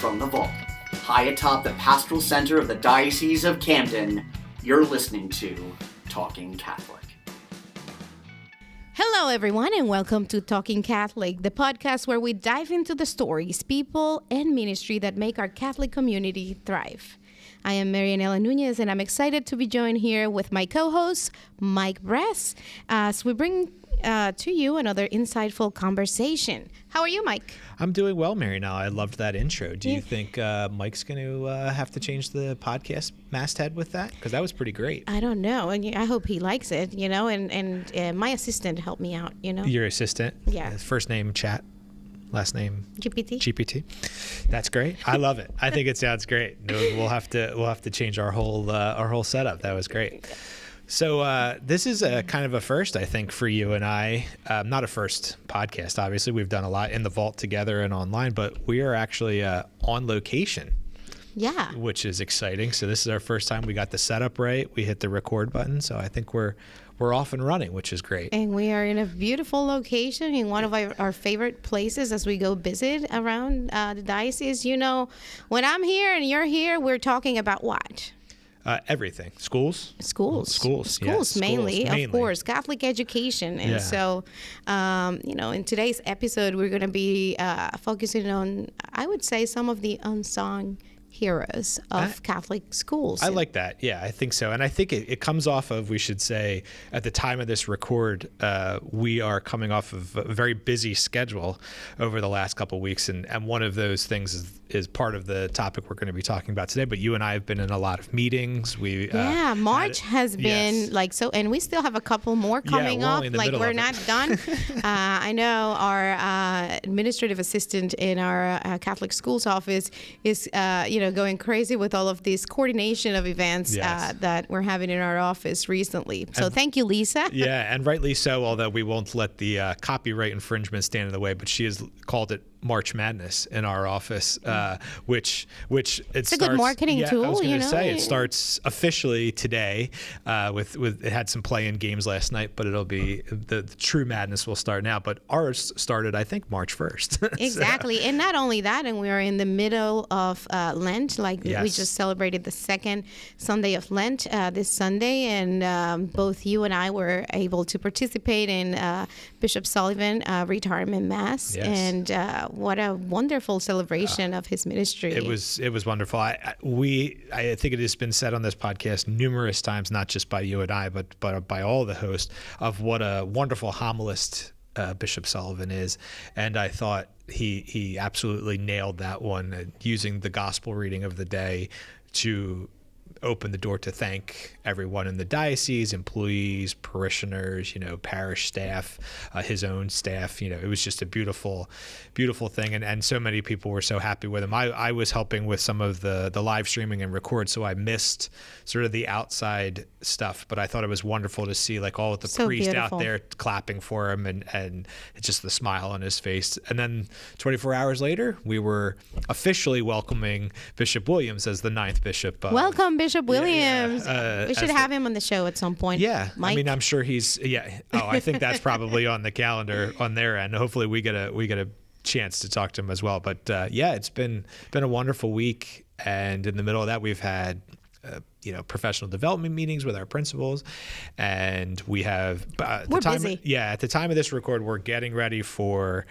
from the vault, high atop the pastoral center of the Diocese of Camden, you're listening to Talking Catholic. Hello, everyone, and welcome to Talking Catholic, the podcast where we dive into the stories, people, and ministry that make our Catholic community thrive. I am Marianela Núñez, and I'm excited to be joined here with my co-host, Mike Bress, as we bring to you another insightful conversation. How are you, Mike? I'm doing well, Marianela. I loved that intro. Do you think Mike's going to have to change the podcast masthead with that? Because that was pretty great. I don't know. And I hope he likes it, and my assistant helped me out, Your assistant? Yeah. First name, Chat. Last name GPT. That's great. I love it. I think it sounds great. We'll have to change our whole setup. That was great. So this is a kind of a first, I think, for you and I. Not a first podcast, obviously. We've done a lot in the vault together and online, but we are actually on location. Yeah. Which is exciting. So this is our first time we got the setup right. We hit the record button. So I think we're off and running, which is great. And we are in a beautiful location in one of our favorite places as we go visit around the diocese. When I'm here and you're here, we're talking about what? Everything. Schools, mainly, of course, Catholic education. And so, in today's episode, we're going to be focusing on, I would say, some of the unsung heroes of Catholic schools. I like that. Yeah, I think so. And I think it comes off of, we should say, at the time of this record, we are coming off of a very busy schedule over the last couple of weeks. And one of those things is part of the topic we're going to be talking about today. But you and I have been in a lot of meetings. March has been so, and we still have a couple more coming up. We're not done. I know our administrative assistant in our Catholic schools office is, going crazy with all of this coordination of events that we're having in our office recently. So thank you, Lisa. Yeah, and rightly so, although we won't let the copyright infringement stand in the way, but she has called it March Madness in our office, which it's a good marketing tool. I was going to say it starts officially today. With it had some play-in games last night, but it'll be the true madness will start now. But ours started, I think, March 1st. Exactly, and not only that, and we are in the middle of Lent. We just celebrated the second Sunday of Lent this Sunday, and both you and I were able to participate in Bishop Sullivan retirement mass, and what a wonderful celebration of his ministry. It was wonderful. I think it has been said on this podcast numerous times, not just by you and I, but by all the hosts, of what a wonderful homilist Bishop Sullivan is. And I thought he absolutely nailed that one, using the gospel reading of the day to open the door to thank everyone in the diocese, employees, parishioners, parish staff, his own staff. It was just a beautiful thing. And so many people were so happy with him. I was helping with some of the live streaming and record, so I missed sort of the outside stuff, but I thought it was wonderful to see all of the priests out there clapping for him and just the smile on his face. And then 24 hours later, we were officially welcoming Bishop Williams as the 9th bishop. Welcome, Bishop Williams. We should have him on the show at some point. Yeah, Mike? I mean, I'm sure he's. Yeah. Oh, I think that's probably on the calendar on their end. Hopefully, we get a chance to talk to him as well. But it's been a wonderful week, and in the middle of that, we've had professional development meetings with our principals, and we have. We're busy. Yeah, at the time of this record, we're getting ready for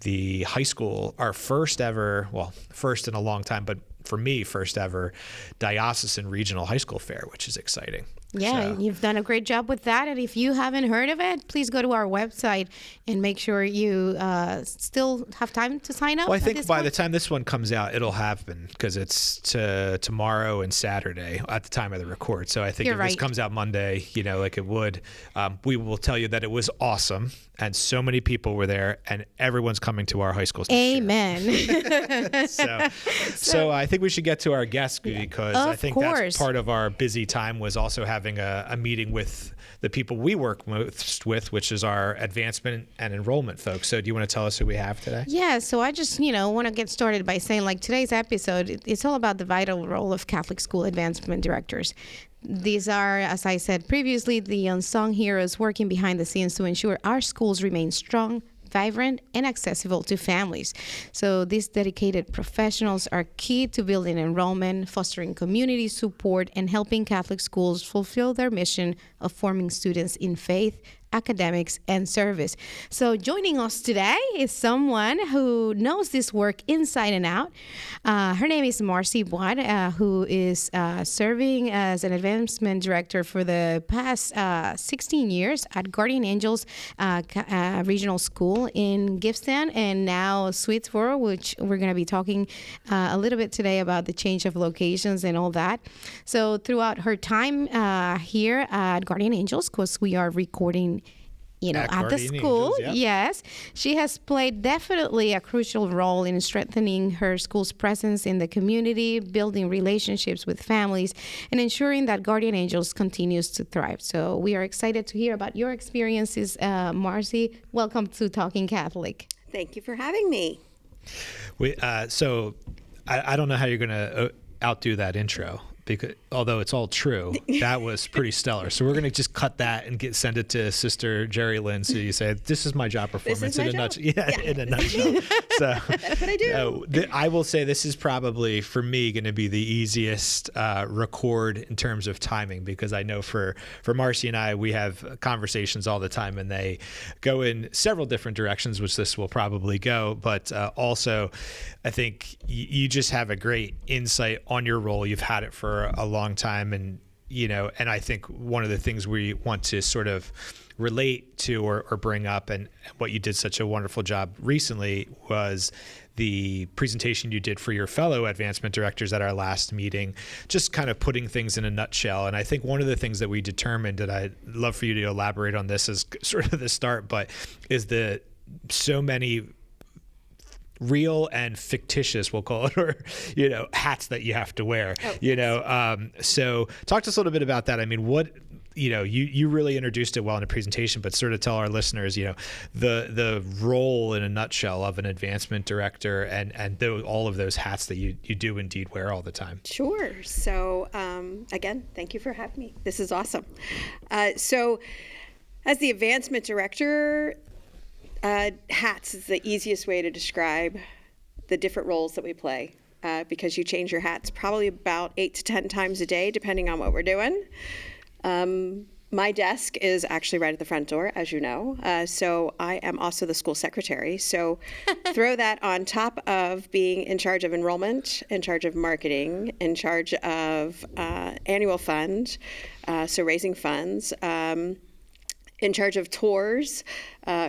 the high school, our first in a long time, but for me, first ever diocesan regional high school fair, which is exciting. Yeah, you've done a great job with that. And if you haven't heard of it, please go to our website and make sure you still have time to sign up. Well, I think by the time this one comes out, it'll happen, because it's tomorrow and Saturday at the time of the record. So I think this comes out Monday, like it would, we will tell you that it was awesome. And so many people were there, and everyone's coming to our high school. Amen. So I think we should get to our guests, because I think that's part of our busy time, was also having a meeting with the people we work most with, which is our advancement and enrollment folks. So do you want to tell us who we have today? Yeah, so I just, want to get started by saying, today's episode, it's all about the vital role of Catholic school advancement directors. These are, as I said previously, the unsung heroes working behind the scenes to ensure our schools remain strong, vibrant, and accessible to families. So these dedicated professionals are key to building enrollment, fostering community support, and helping Catholic schools fulfill their mission of forming students in faith, academics, and service. So joining us today is someone who knows this work inside and out. Her name is Marcie Voight, who is serving as an advancement director for the past 16 years at Guardian Angels Regional School in Gippsland and now Swedesboro, which we're going to be talking a little bit today about the change of locations and all that. So throughout her time here at Guardian Angels, because we are recording at the school, Angels, yes, she has played definitely a crucial role in strengthening her school's presence in the community, building relationships with families, and ensuring that Guardian Angels continues to thrive. So we are excited to hear about your experiences, Marcie. Welcome to Talking Catholic. Thank you for having me. So I don't know how you're going to outdo that intro. Because, although it's all true, that was pretty stellar. So we're going to just cut that and send it to Sister Jerry Lynn. So you say, this is my job performance in a nutshell. Yeah, in a nutshell. So that's what I do. I will say this is probably, for me, going to be the easiest record in terms of timing, because I know for Marcie and I, we have conversations all the time, and they go in several different directions, which this will probably go. But also, I think you just have a great insight on your role. You've had it for a long time, and I think one of the things we want to sort of relate to or bring up, and what you did such a wonderful job recently, was the presentation you did for your fellow advancement directors at our last meeting, just kind of putting things in a nutshell. And I think one of the things that we determined, and I'd love for you to elaborate on this as sort of the start, but is that so many real and fictitious, we'll call it, or hats that you have to wear. So talk to us a little bit about that. I mean, what you really introduced it well in the presentation, but sort of tell our listeners the role in a nutshell of an advancement director and all of those hats that you do indeed wear all the time. Sure. So again, thank you for having me. This is awesome. So as the advancement director, hats is the easiest way to describe the different roles that we play, because you change your hats probably about 8 to 10 times a day, depending on what we're doing. My desk is actually right at the front door, as you know. So I am also the school secretary. So throw that on top of being in charge of enrollment, in charge of marketing, in charge of annual fund, so raising funds, in charge of tours,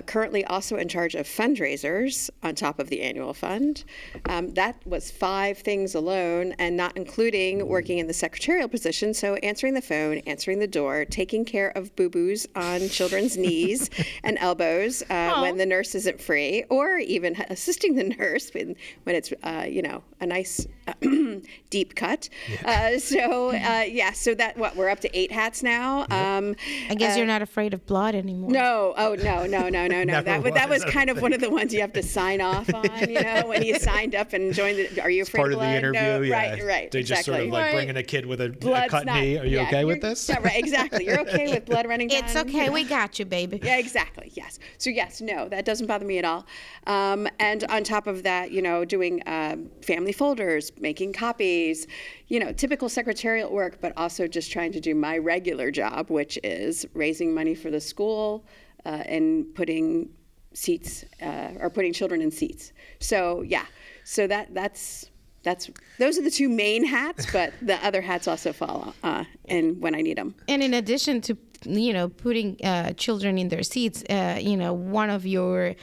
currently also in charge of fundraisers on top of the annual fund. That was 5 things alone, and not including working in the secretarial position, so answering the phone, answering the door, taking care of boo-boos on children's knees and elbows when the nurse isn't free, or even assisting the nurse when it's a nice deep cut. Yeah. So that we're up to 8 hats now. Yep. I guess you're not afraid of blood anymore. No. No. That was kind of one of the ones you have to sign off on, when you signed up and joined the, are you afraid of blood? Part of the interview, no, yeah. Right. They just sort of like bringing a kid with a cut knee. Are you okay with this? Yeah, right, exactly. You're okay with blood running down? It's okay. We got you, baby. Yeah, exactly. Yes. So no, that doesn't bother me at all. And on top of that, doing family folders, making copies, typical secretarial work, but also just trying to do my regular job, which is raising money for the school, and putting seats or putting children in seats. So that's those are the 2 main hats, but the other hats also fall in when I need them. And in addition to putting children in their seats, one of your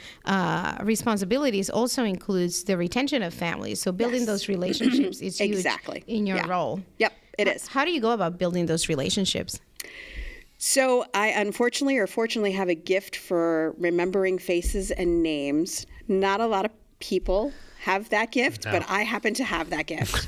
responsibilities also includes the retention of families. So building those relationships is huge in your role. Yep, it is. How do you go about building those relationships? So I unfortunately or fortunately have a gift for remembering faces and names. Not a lot of people have that gift, but I happen to have that gift.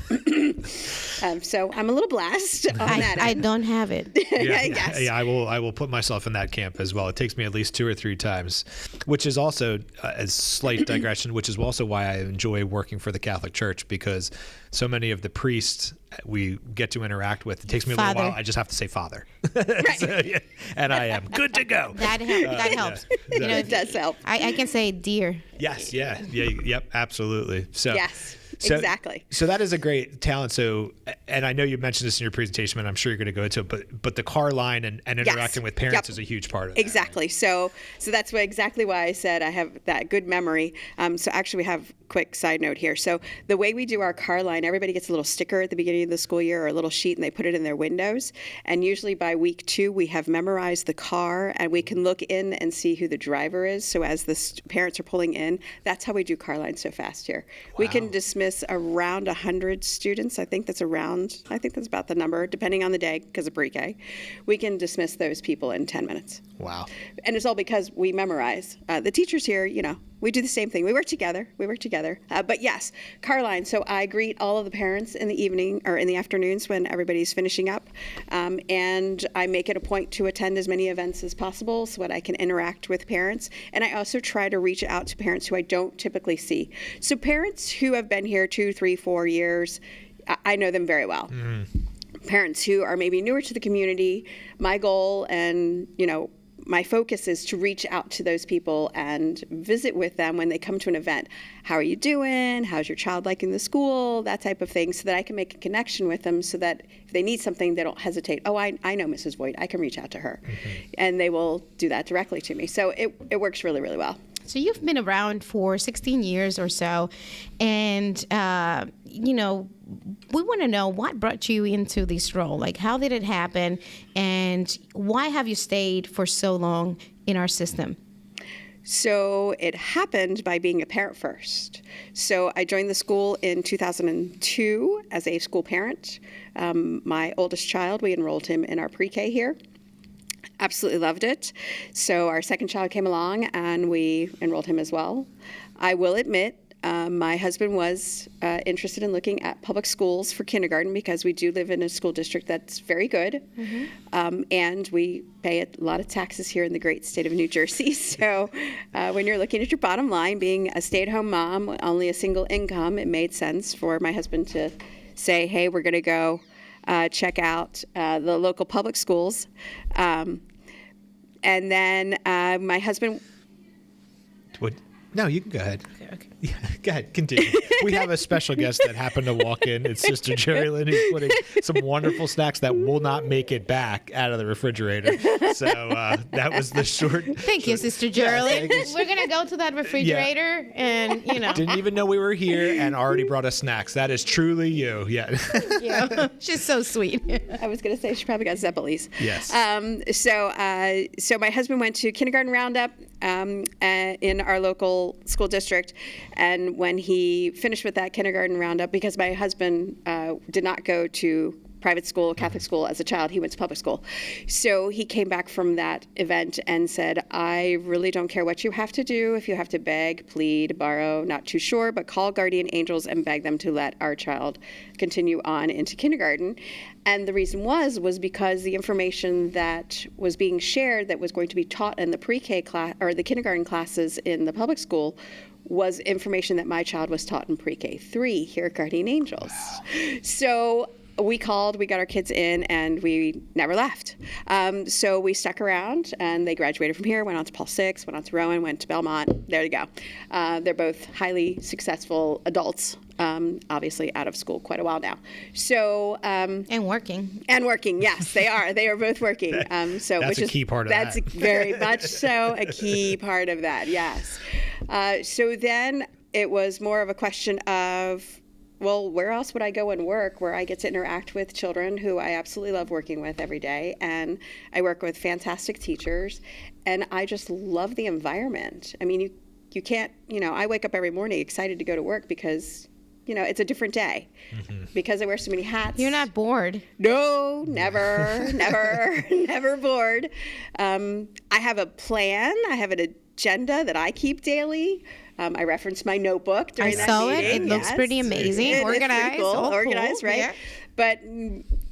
So I'm a little blessed on that end. I don't have it. Yes. I will put myself in that camp as well. It takes me at least 2 or 3 times, which is also a slight digression, which is also why I enjoy working for the Catholic Church, because so many of the priests we get to interact with, it takes me a little while. I just have to say Father. Right. So, yeah, and I am good to go. That helps. Yeah. It does help. I can say dear. Yes. Yeah. Yep. Absolutely. So. Yes. Exactly. So that is a great talent. So, and I know you mentioned this in your presentation, and I'm sure you're going to go into it, but the car line and interacting with parents is a huge part of that. Exactly. Right? So that's exactly why I said I have that good memory. So actually we have quick side note here. So the way we do our car line, everybody gets a little sticker at the beginning of the school year or a little sheet, and they put it in their windows. And usually by week 2, we have memorized the car, and we can look in and see who the driver is. So as the parents are pulling in, that's how we do car line so fast here. Wow. We can dismiss around 100 students. I think that's about the number, depending on the day, because of pre-K. We can dismiss those people in 10 minutes. Wow. And it's all because we memorize. The teachers here, we do the same thing. We work together. But yes, car line. So I greet all of the parents in the evening or in the afternoons when everybody's finishing up. And I make it a point to attend as many events as possible so that I can interact with parents. And I also try to reach out to parents who I don't typically see. So parents who have been here 2, 3, 4 years, I know them very well. Mm-hmm. Parents who are maybe newer to the community, my goal and, my focus is to reach out to those people and visit with them when they come to an event. How are you doing? How's your child liking the school? That type of thing, so that I can make a connection with them so that if they need something, they don't hesitate. Oh, I know Mrs. Voight. I can reach out to her. Mm-hmm. And they will do that directly to me. So it works really, really well. So you've been around for 16 years or so, and, we want to know what brought you into this role. Like, how did it happen, and why have you stayed for so long in our system? So it happened by being a parent first. So I joined the school in 2002 as a school parent. My oldest child, we enrolled him in our pre-K here. Absolutely loved it. So our second child came along, and we enrolled him as well. I will admit, my husband was interested in looking at public schools for kindergarten because we do live in a school district that's very good. Mm-hmm. And we pay a lot of taxes here in the great state of New Jersey. So when you're looking at your bottom line, being a stay-at-home mom, only a single income, it made sense for my husband to say, hey, we're going to go check out the local public schools. And then my husband... What? No, you can go ahead. Okay. Yeah, go ahead. Continue. We have a special guest that happened to walk in. It's Sister Jerry-Lynn, who's putting some wonderful snacks that will not make it back out of the refrigerator. So that was the short. Thank you, Sister Jerry-Lynn. We're going to go to that refrigerator and, Didn't even know we were here and already brought us snacks. That is truly you. Yeah. Yeah. She's so sweet. I was going to say she probably got Zeppelis. Yes. So my husband went to kindergarten roundup in our local school district, and when he finished with that kindergarten roundup, because my husband did not go to private school, Catholic school as a child, he went to public school. So he came back from that event and said, I really don't care what you have to do, if you have to beg, plead, borrow, not too sure, but call guardian angels and beg them to let our child continue on into kindergarten. And the reason was because the information that was being shared that was going to be taught in the pre-K class or the kindergarten classes in the public school was information that my child was taught in pre-K 3 here at Guardian Angels. Wow. So we called, we got our kids in, and we never left. So we stuck around, and they graduated from here, went on to Paul VI, went on to Rowan, went to Belmont. There you go. They're both highly successful adults, obviously out of school quite a while now. So and working. And working, yes, they are. They are both working. That's a key part of that. That's very much so a key part of that, yes. So then it was more of a question of, well, where else would I go and work where I get to interact with children who I absolutely love working with every day? And I work with fantastic teachers, and I just love the environment. I mean, you can't, I wake up every morning excited to go to work because, it's a different day. Mm-hmm. Because I wear so many hats. You're not bored. No, never, never bored. I have a plan. I have an agenda that I keep daily. I referenced my notebook during that meeting. I saw it. It looks pretty amazing. Organized. Cool. Oh, organized, cool. right? Yeah. But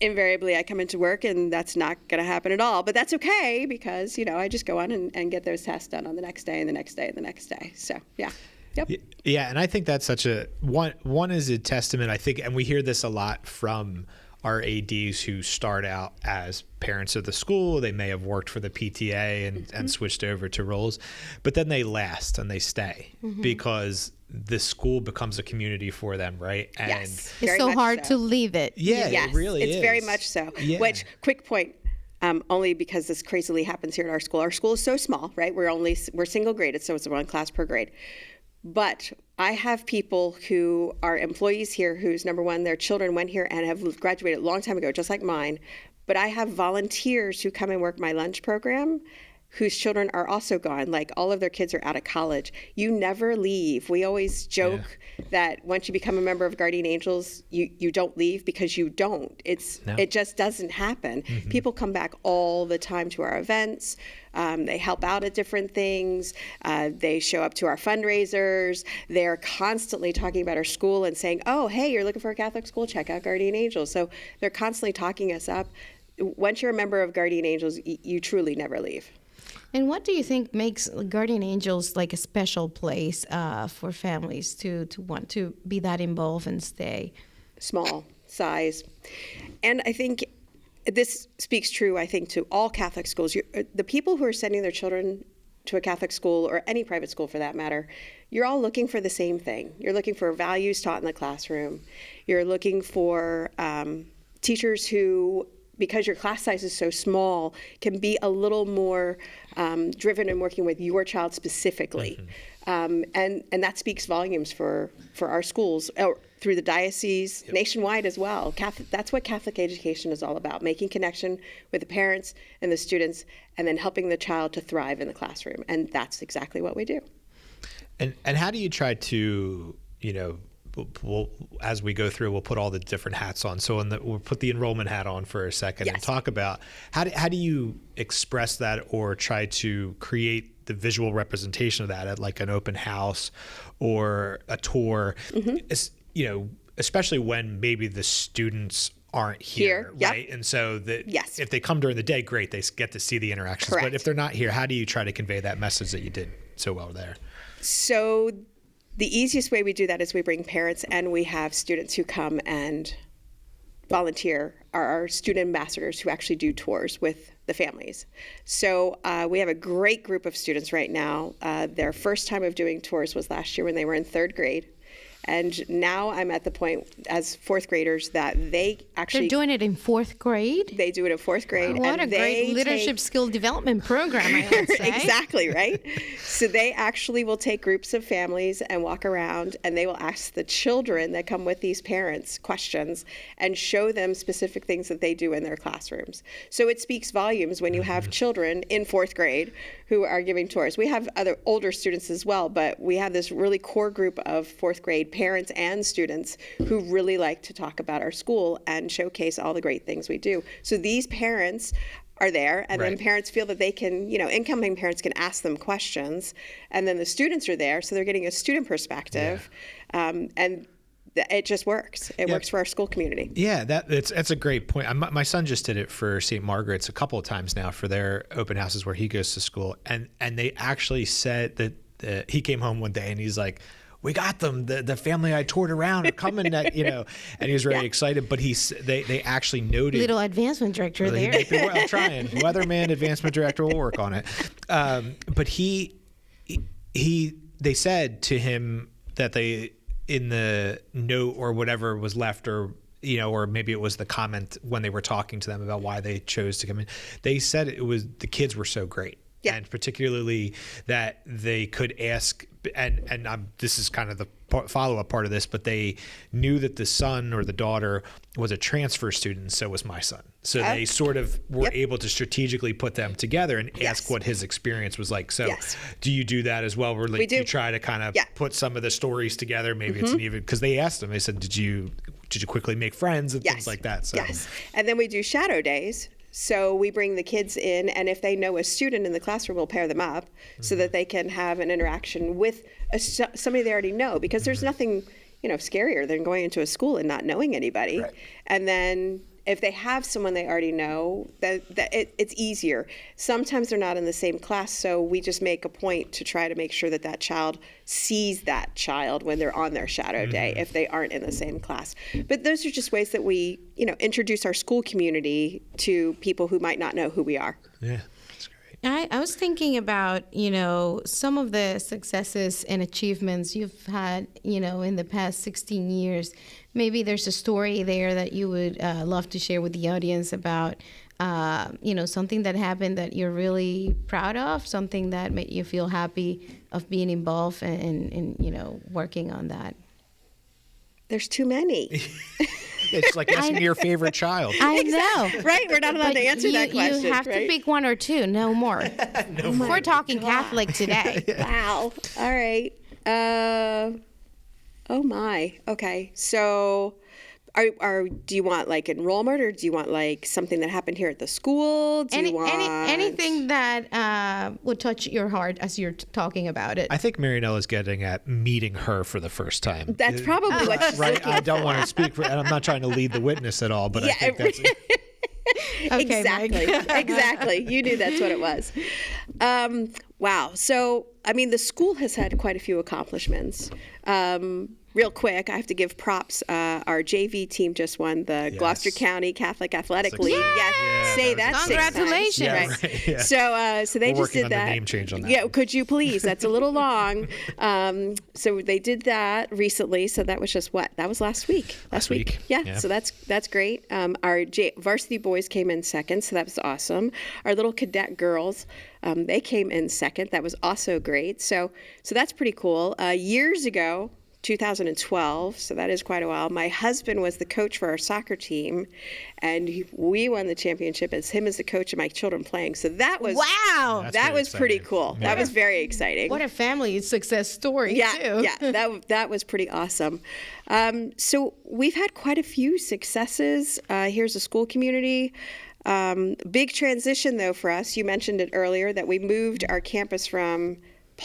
invariably, I come into work, and that's not going to happen at all. But that's okay because, I just go on and get those tasks done on the next day and the next day and the next day. So, yeah. Yep. Yeah, and I think that's such a one is a testament, I think, and we hear this a lot from our ADs who start out as parents of the school. They may have worked for the PTA and switched over to roles, but then they last and they stay because the school becomes a community for them, right? And yes, it's so hard to leave it. Yeah, yes, it really is. It's very much so. Yeah. Which, quick point, only because this crazily happens here at our school. Our school is so small, right? We're single graded, so it's one class per grade. But I have people who are employees here whose, number one, their children went here and have graduated a long time ago, just like mine. But I have volunteers who come and work my lunch program whose children are also gone. Like, all of their kids are out of college. You never leave. We always joke that once you become a member of Guardian Angels, you don't leave, because you don't. It just doesn't happen. People come back all the time to our events. They help out at different things. They show up to our fundraisers. They're constantly talking about our school and saying, oh, hey, you're looking for a Catholic school? Check out Guardian Angels. So they're constantly talking us up. Once you're a member of Guardian Angels, you truly never leave. And what do you think makes Guardian Angels like a special place for families to want to be that involved and stay? Small size. And I think this speaks true, I think, to all Catholic schools. The people who are sending their children to a Catholic school, or any private school for that matter, you're all looking for the same thing. You're looking for values taught in the classroom. You're looking for teachers who, because your class size is so small, can be a little more driven in working with your child specifically. And that speaks volumes for our schools, through the diocese, nationwide as well. That's what Catholic education is all about, making connection with the parents and the students, and then helping the child to thrive in the classroom. And that's exactly what we do. And how do you try to, we'll, as we go through, we'll put all the different hats on. So we'll put the enrollment hat on for a second and talk about how do you express that, or try to create the visual representation of that at like an open house or a tour, especially when maybe the students aren't here, right? And so if they come during the day, great, they get to see the interactions. Correct. But if they're not here, how do you try to convey that message that you did so well there? So the easiest way we do that is we bring parents, and we have students who come and volunteer, are our student ambassadors who actually do tours with the families. So we have a great group of students right now. Their first time of doing tours was last year when they were in 3rd grade. And now I'm at the point as 4th graders that they actually... They're doing it in 4th grade? They do it in 4th grade. Wow, what a great leadership skill development program, I would say. Exactly, right? So they actually will take groups of families and walk around, and they will ask the children that come with these parents questions and show them specific things that they do in their classrooms. So it speaks volumes when you have children in 4th grade who are giving tours. We have other older students as well, but we have this really core group of 4th grade parents and students who really like to talk about our school and showcase all the great things we do. So these parents are there, and then parents feel that they can, incoming parents can ask them questions, and then the students are there, so they're getting a student perspective, and it just works. It works for our school community. Yeah, that's a great point. My son just did it for St. Margaret's a couple of times now for their open houses where he goes to school, and they actually said that he came home one day and he's like, we got them. The family I toured around are coming, and he was very excited. But they actually noted. Little advancement director there. I'm trying. Weatherman advancement director will work on it. But they said to him that they, in the note or whatever was left, or maybe it was the comment when they were talking to them about why they chose to come in, they said it was the kids were so great. Yeah. And particularly that they could ask, and this is kind of the follow-up part of this, but they knew that the son or the daughter was a transfer student, so was my son. So they sort of were able to strategically put them together and ask what his experience was like. So do you do that as well? Where like you try to kind of put some of the stories together? Maybe it's an even, because they asked them, they said, did you quickly make friends and things like that? So. Yes. And then we do shadow days. So we bring the kids in, and if they know a student in the classroom, we'll pair them up so that they can have an interaction with somebody they already know, because there's nothing, scarier than going into a school and not knowing anybody. Right. And then if they have someone they already know, it's easier. Sometimes they're not in the same class, so we just make a point to try to make sure that that child sees that child when they're on their shadow day, if they aren't in the same class. But those are just ways that we, introduce our school community to people who might not know who we are. Yeah. I was thinking about, some of the successes and achievements you've had, in the past 16 years. Maybe there's a story there that you would love to share with the audience about, something that happened that you're really proud of, something that made you feel happy of being involved and working on that. There's too many. It's like asking your favorite child. I know. Right? We're not allowed to answer that question. You have to pick one or two, no more. No more. We're talking Catholic today. Wow. All right. Oh my. Okay. So do you want like enrollment, or do you want like something that happened here at the school? Anything that would touch your heart as you're talking about it? I think Marianela is getting at meeting her for the first time. That's probably what she's right. looking I don't want to speak for, and I'm not trying to lead the witness at all, but I think that's Okay, exactly. You knew that's what it was. Wow. So, the school has had quite a few accomplishments. Real quick, I have to give props. Our JV team just won the Gloucester County Catholic Athletic League. Yeah, say that 6 times. Congratulations. Yeah, Right. right, yeah. So they We're just did working that. on the name change on that. Yeah, could you please? That's a little long. So they did that recently. So that was just what? That was last week. Last week. Yeah. So that's great. Our varsity boys came in second, so that was awesome. Our little cadet girls, they came in second. That was also great. So that's pretty cool. Years ago, 2012, so that is quite a while, my husband was the coach for our soccer team, and we won the championship as him as the coach of my children playing. So that was that was pretty cool. Yeah. That was very exciting. What a family success story, too. Yeah, that was pretty awesome. So we've had quite a few successes. Here's a school community. Big transition, though, for us. You mentioned it earlier that we moved our campus from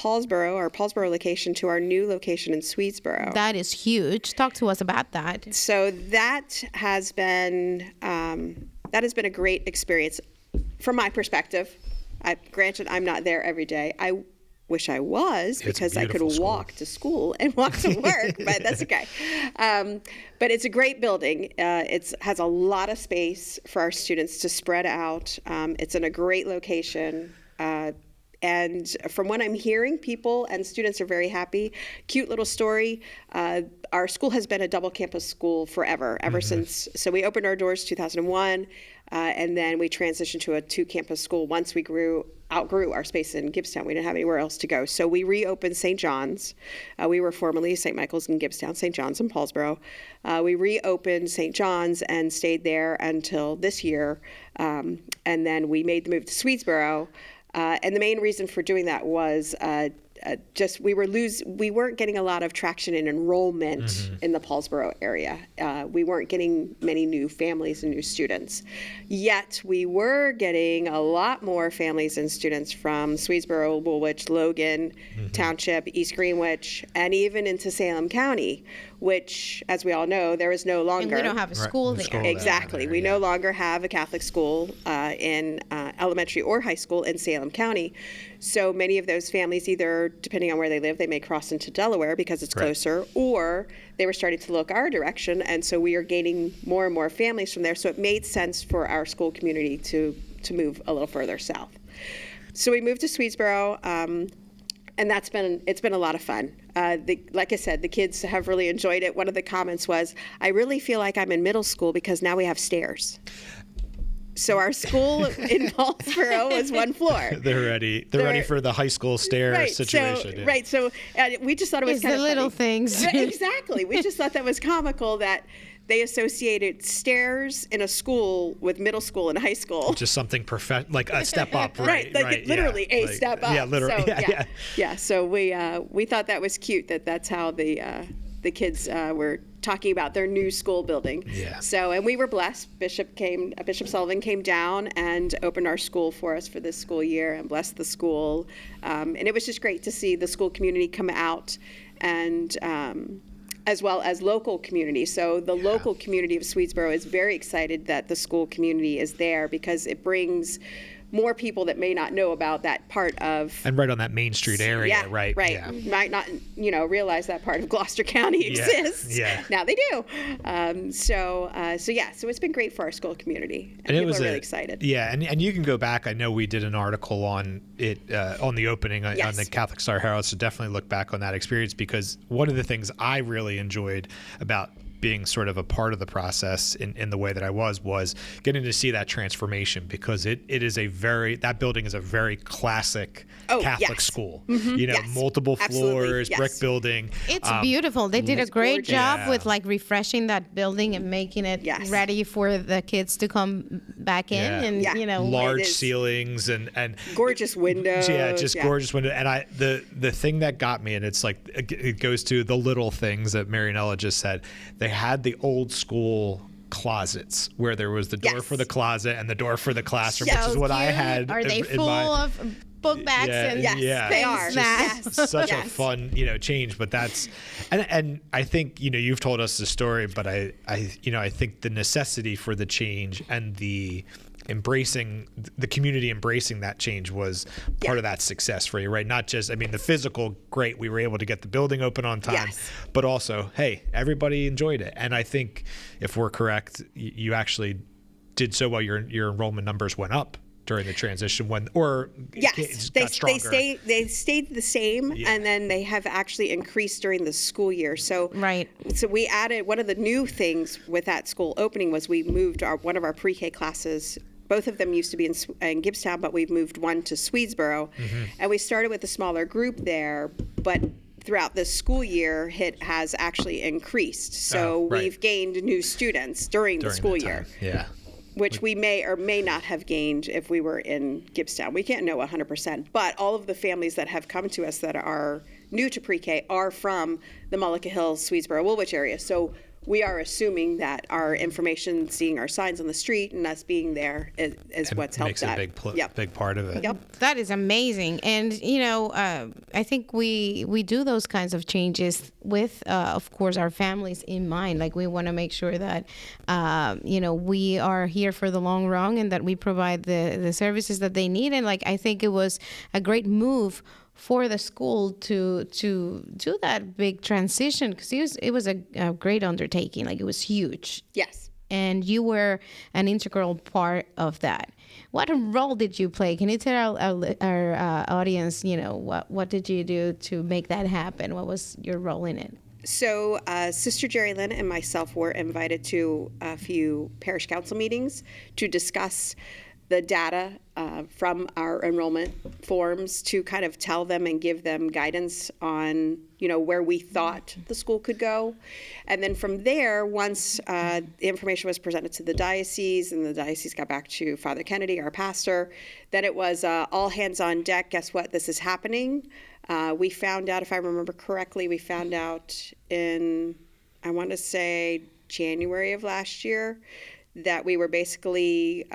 our Paulsboro location, to our new location in Swedesboro. That is huge. Talk to us about that. So that has been a great experience from my perspective. Granted, I'm not there every day. I wish I was, because I could walk to school and walk to work, but that's okay. But it's a great building. It has a lot of space for our students to spread out. It's in a great location. And from what I'm hearing, people and students are very happy. Cute little story. Our school has been a double campus school forever, ever since. So we opened our doors 2001, and then we transitioned to a 2-campus school once we outgrew our space in Gibbstown. We didn't have anywhere else to go. So we reopened St. John's. We were formerly St. Michael's in Gibbstown, St. John's in Paulsboro. We reopened St. John's and stayed there until this year. And then we made the move to Swedesboro. And the main reason for doing that was we weren't getting a lot of traction in enrollment in the Paulsboro area. We weren't getting many new families and new students. Yet we were getting a lot more families and students from Swedesboro, Woolwich, Logan Township, East Greenwich, and even into Salem County, which, as we all know, there is no longer. And we don't have a school there. Exactly. We no longer have a Catholic school in elementary or high school in Salem County. So many of those families, either, depending on where they live, they may cross into Delaware because it's closer, or they were starting to look our direction, and so we are gaining more and more families from there. So it made sense for our school community to move a little further south. So we moved to Swedesboro, and it's been a lot of fun. Like I said, the kids have really enjoyed it. One of the comments was, "I really feel like I'm in middle school because now we have stairs." So our school in Paulsboro was one floor. They're ready for the high school stair situation. So we just thought it was kind of the little funny. things. Exactly. We just thought that was comical that they associated stairs in a school with middle school and high school. Just something like a step up, right? Literally a step up. Yeah, literally. So, yeah. So we thought that was cute that's how the kids were talking about their new school building. Yeah. So, and we were blessed. Bishop Sullivan came down and opened our school for us for this school year and blessed the school. And it was just great to see the school community come out and as well as local community. So the local community of Swedesboro is very excited that the school community is there because it brings more people that may not know about that part of. And right on that Main Street area, right? Right. Yeah. Might not, realize that part of Gloucester County exists. Yeah. Now they do. So it's been great for our school community. And people are really excited. Yeah, and you can go back. I know we did an article on it, on the opening on the Catholic Star Herald, so definitely look back on that experience, because one of the things I really enjoyed about being sort of a part of the process in the way that I was getting to see that transformation, because it is that building is a very classic Catholic school. Mm-hmm. Multiple floors, brick building. It's beautiful. They did a great job with like refreshing that building and making it ready for the kids to come back in, and large ceilings and gorgeous windows. Gorgeous windows. And the thing that got me, and it's like it goes to the little things that Marianela just said. They had the old school closets where there was the door for the closet and the door for the classroom, which is what I had. Are they full of book bags? They are. Such a fun, change. But that's, and I think, you've told us the story, but I think the necessity for the change and the community embracing that change was part of that success for you, right? Not just, the physical, great, we were able to get the building open on time, but also, hey, everybody enjoyed it. And I think if we're correct, you actually did so well, your enrollment numbers went up during the transition got stronger. They stayed the same, and then they have actually increased during the school year. So we added, one of the new things with that school opening was we moved one of our pre-K classes. Both of them used to be in Gibbstown, but we've moved one to Swedesboro. Mm-hmm. And we started with a smaller group there, but throughout the school year, it has actually increased. So we've gained new students during the school year. Yeah. Which we may or may not have gained if we were in Gibbstown. We can't know 100%. But all of the families that have come to us that are new to pre-K are from the Mullica Hills, Swedesboro, Woolwich area. So we are assuming that our information, seeing our signs on the street and us being there is what's helped that. Makes a big part of it. Yep. That is amazing. And, I think we do those kinds of changes with, of course, our families in mind. Like, we want to make sure that, we are here for the long run and that we provide the services that they need. And, I think it was a great move for the school to do that big transition, because it was a great undertaking. It was huge. Yes. And you were an integral part of that. What role did you play? Can you tell our audience, what did you do to make that happen? What was your role in it? So Sister Jerry Lynn and myself were invited to a few parish council meetings to discuss the data from our enrollment forms, to kind of tell them and give them guidance on, where we thought the school could go. And then from there, once the information was presented to the diocese and the diocese got back to Father Kennedy, our pastor, then it was all hands on deck. Guess what? This is happening. We found out, if I remember correctly, in, I want to say, January of last year, that we were basically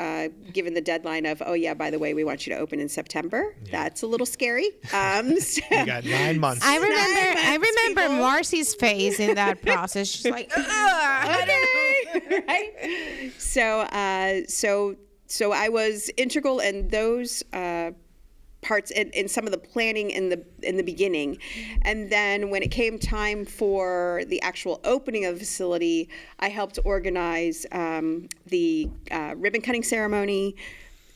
given the deadline of, by the way, we want you to open in September. Yeah. That's a little scary. So you got 9 months. I remember Marcie's face in that process. She's like, okay, right? So I was integral in those parts in some of the planning in the beginning. And then when it came time for the actual opening of the facility, I helped organize the ribbon cutting ceremony.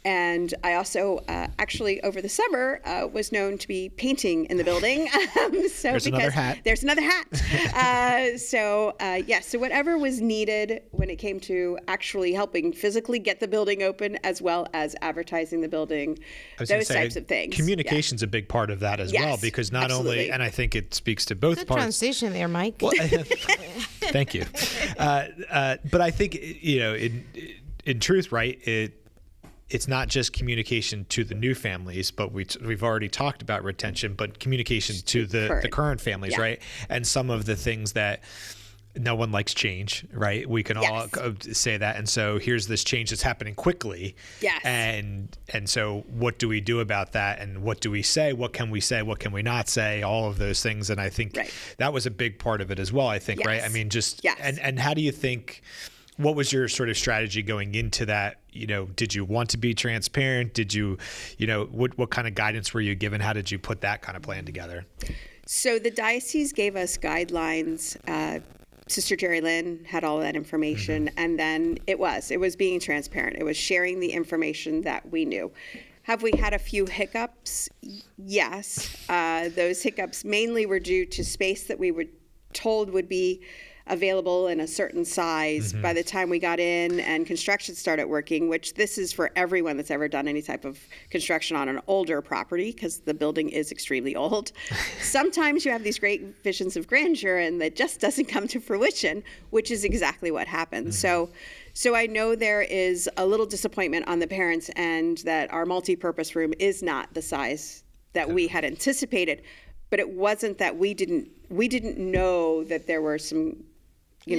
And I also actually over the summer was known to be painting in the building. There's another hat. So whatever was needed when it came to actually helping physically get the building open, as well as advertising the building, those types of things. Communication's a big part of that as well, because not only, and I think it speaks to both parts. Transition there, Mike. Well, thank you. But I think, in truth, right, it's not just communication to the new families, but we've already talked about retention, but communication to the current families, right? And some of the things that no one likes change, right? We can all say that. And so here's this change that's happening quickly. Yes. And so what do we do about that? And what do we say? What can we say? What can we not say? All of those things. And I think that was a big part of it as well, I think, right? I mean, just, and how do you think, what was your sort of strategy going into that? You know, did you want to be transparent? Did you, what kind of guidance were you given? How did you put that kind of plan together? So the diocese gave us guidelines. Sister Jerry Lynn had all of that information, and then it was being transparent. It was sharing the information that we knew. Have we had a few hiccups? Yes. Those hiccups mainly were due to space that we were told would be available in a certain size by the time we got in and construction started working, which this is for everyone that's ever done any type of construction on an older property, because the building is extremely old. Sometimes you have these great visions of grandeur and that just doesn't come to fruition, which is exactly what happened. So I know there is a little disappointment on the parents' end that our multi-purpose room is not the size that we had anticipated, but it wasn't that we didn't know that there were some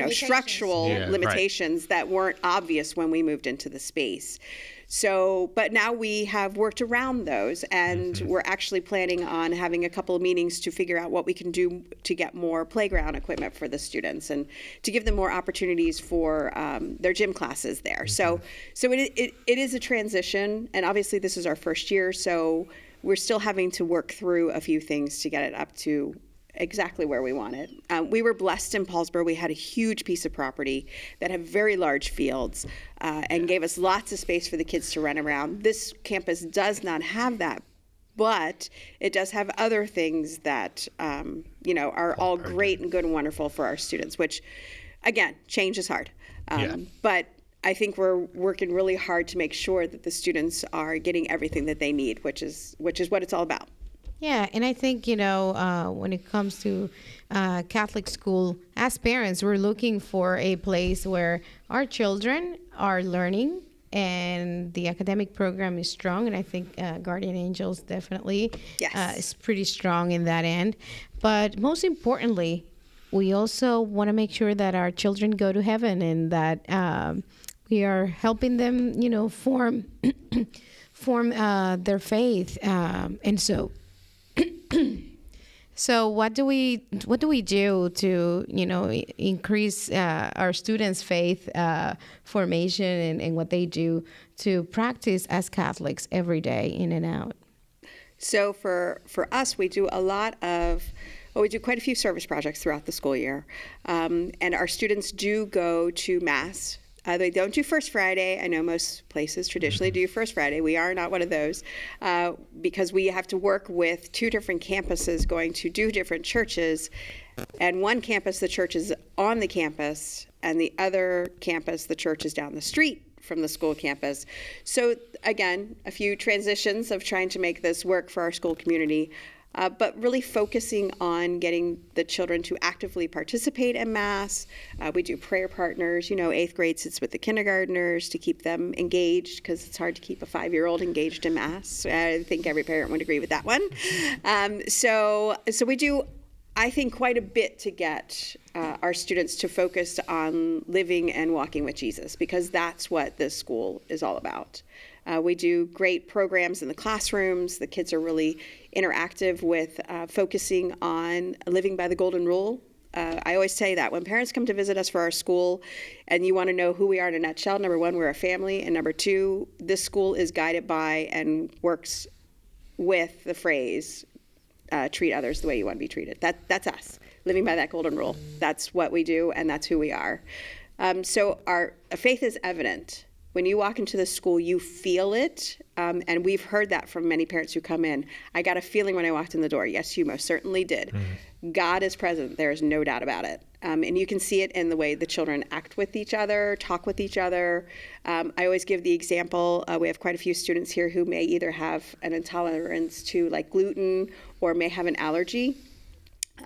structural limitations that weren't obvious when we moved into the space. So, but now we have worked around those, and we're actually planning on having a couple of meetings to figure out what we can do to get more playground equipment for the students and to give them more opportunities for their gym classes there. So it is a transition, and obviously this is our first year, so we're still having to work through a few things to get it up to exactly where we want it. We were blessed in Paulsboro. We had a huge piece of property that had very large fields and gave us lots of space for the kids to run around. This campus does not have that, but it does have other things that are all great and good and wonderful for our students, which, again, change is hard. But I think we're working really hard to make sure that the students are getting everything that they need, which is what it's all about. Yeah, and I think, when it comes to Catholic school, as parents, we're looking for a place where our children are learning and the academic program is strong. And I think Guardian Angels definitely is pretty strong in that end. But most importantly, we also want to make sure that our children go to heaven and that we are helping them, form their faith. And so what do we do to increase our students' faith formation and what they do to practice as Catholics every day in and out? So for us, we do we do quite a few service projects throughout the school year, and our students do go to Mass. They don't do First Friday. I know most places traditionally do First Friday. We are not one of those because we have to work with two different campuses going to two different churches. And one campus, the church is on the campus, and the other campus, the church is down the street from the school campus. So again, a few transitions of trying to make this work for our school community. But really focusing on getting the children to actively participate in Mass. We do prayer partners. 8th grade sits with the kindergartners to keep them engaged because it's hard to keep a 5-year-old engaged in Mass. I think every parent would agree with that one. So we do, I think, quite a bit to get our students to focus on living and walking with Jesus, because that's what this school is all about. We do great programs in the classrooms. The kids are really interactive with focusing on living by the golden rule. I always say that when parents come to visit us for our school and you want to know who we are in a nutshell, number one, we're a family, and number two, this school is guided by and works with the phrase, treat others the way you want to be treated. That's us, living by that golden rule. That's what we do, and that's who we are. So our faith is evident. When you walk into the school, you feel it, and we've heard that from many parents who come in. I got a feeling when I walked in the door. Yes, you most certainly did. God is present. There is no doubt about it. And you can see it in the way the children act with each other, talk with each other. I always give the example, we have quite a few students here who may either have an intolerance to gluten or may have an allergy.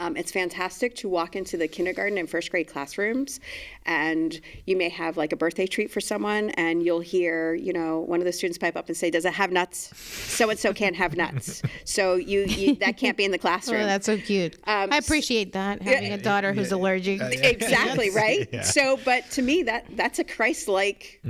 It's fantastic to walk into the kindergarten and first grade classrooms, and you may have like a birthday treat for someone, and you'll hear, one of the students pipe up and say, "Does it have nuts? So-and-so can't have nuts." So you that can't be in the classroom. Oh, that's so cute. I appreciate that, having a daughter who's allergic. Exactly, right? Yeah. So, but to me, that's a Christ-like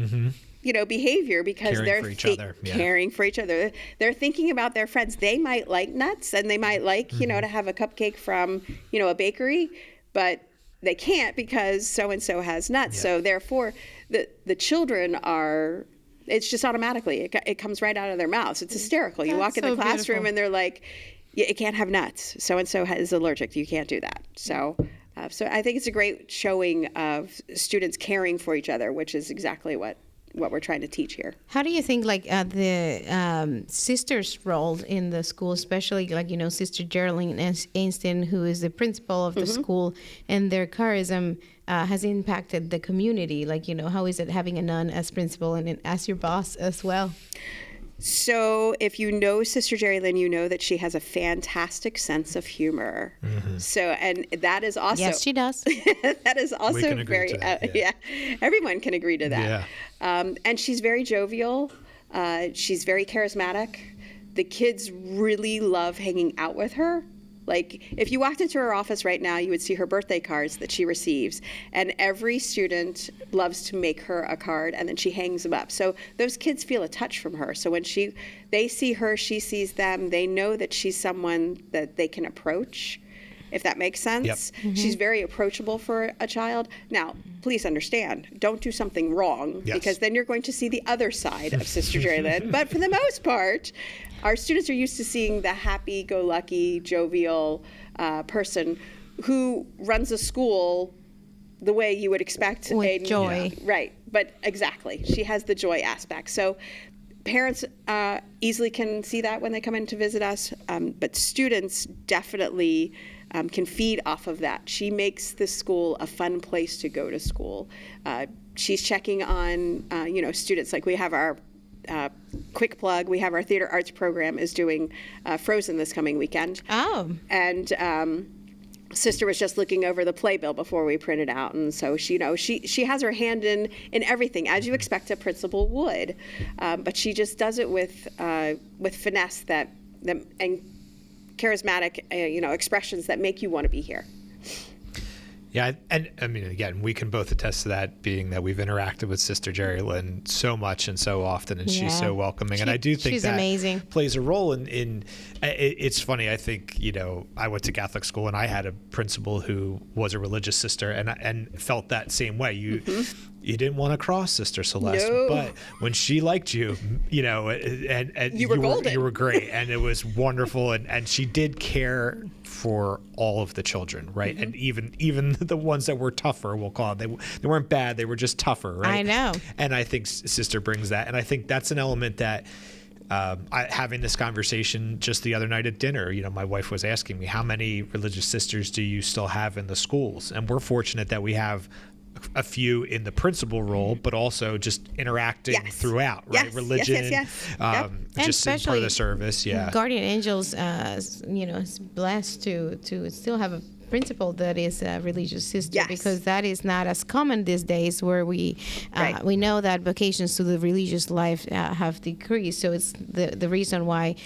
behavior, because they're caring for each other. They're thinking about their friends. They might like nuts, and they might like, to have a cupcake from, a bakery, but they can't because so-and-so has nuts. Yeah. So therefore, the children are, it's just automatically, it comes right out of their mouths. It's hysterical. You walk in the classroom and they're like, it can't have nuts. So-and-so is allergic. You can't do that. So I think it's a great showing of students caring for each other, which is exactly what we're trying to teach here. How do you think the sisters' role in the school, especially Sister Geraldine Ainston, who is the principal of the school, and their charism has impacted the community? How is it having a nun as principal and as your boss as well? So if you know Sister Jerry Lynn, you know that she has a fantastic sense of humor. So, and that is also... Yes, she does. That is also very... everyone can agree to that. Yeah. And she's very jovial. She's very charismatic. The kids really love hanging out with her. Like, if you walked into her office right now, you would see her birthday cards that she receives. And every student loves to make her a card, and then she hangs them up. So those kids feel a touch from her. So when they see her, she sees them. They know that she's someone that they can approach, if that makes sense. Yep. She's very approachable for a child. Now, please understand, don't do something wrong, because then you're going to see the other side of Sister Jerry Lynn. But for the most part, our students are used to seeing the happy-go-lucky, jovial person who runs a school the way you would expect. With joy. Right, but exactly. She has the joy aspect. So parents easily can see that when they come in to visit us, but students definitely can feed off of that. She makes the school a fun place to go to school. She's checking on, students. Like, we have our quick plug. We have our theater arts program is doing Frozen this coming weekend. Oh. And Sister was just looking over the playbill before we printed out, and so she has her hand in everything, as you expect a principal would, but she just does it with finesse and charismatic expressions that make you want to be here. Yeah, and I mean, again, we can both attest to that, being that we've interacted with Sister Jerry Lynn so much and so often, and she's so welcoming. And I do think she's that amazing. Plays a role in it's funny, I think, I went to Catholic school and I had a principal who was a religious sister and felt that same way. You didn't want to cross Sister Celeste, but when she liked you, and you were golden. You were great, and it was wonderful, and she did care for all of the children, right? And even the ones that were tougher, we'll call it. They weren't bad, they were just tougher, right? I know. And I think Sister brings that, and I think that's an element that having this conversation just the other night at dinner, my wife was asking me, how many religious sisters do you still have in the schools? And we're fortunate that we have a few in the principal role, but also just interacting throughout, right? Religion, just in part of the service. Yeah. Guardian Angels, is blessed to still have a principal that is a religious sister, because that is not as common these days, where we know that vocations to the religious life have decreased. So it's the reason why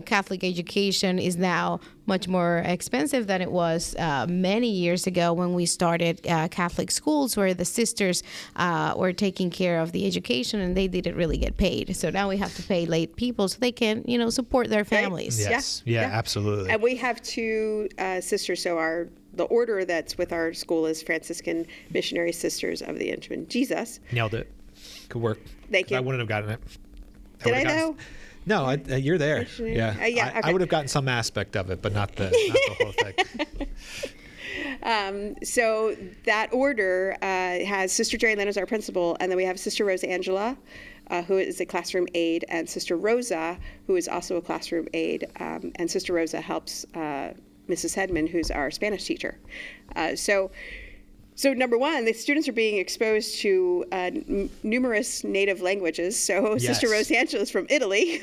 Catholic education is now much more expensive than it was many years ago when we started Catholic schools, where the sisters were taking care of the education and they didn't really get paid. So now we have to pay lay people so they can support their families. Yes. Yeah, absolutely. And we have two sisters. So the order that's with our school is Franciscan Missionary Sisters of the Infant Jesus. Nailed it. Good work. Thank you. I wouldn't have gotten it. Did I though? No, you're there. Yeah. Okay. I would have gotten some aspect of it, but not the whole thing. So that order has Sister Jerry Lynn as our principal, and then we have Sister Rosa Angela, who is a classroom aide, and Sister Rosa, who is also a classroom aide, and Sister Rosa helps Mrs. Hedman, who's our Spanish teacher. So So number one, the students are being exposed to numerous native languages. So Yes. Sister Rosangela is from Italy,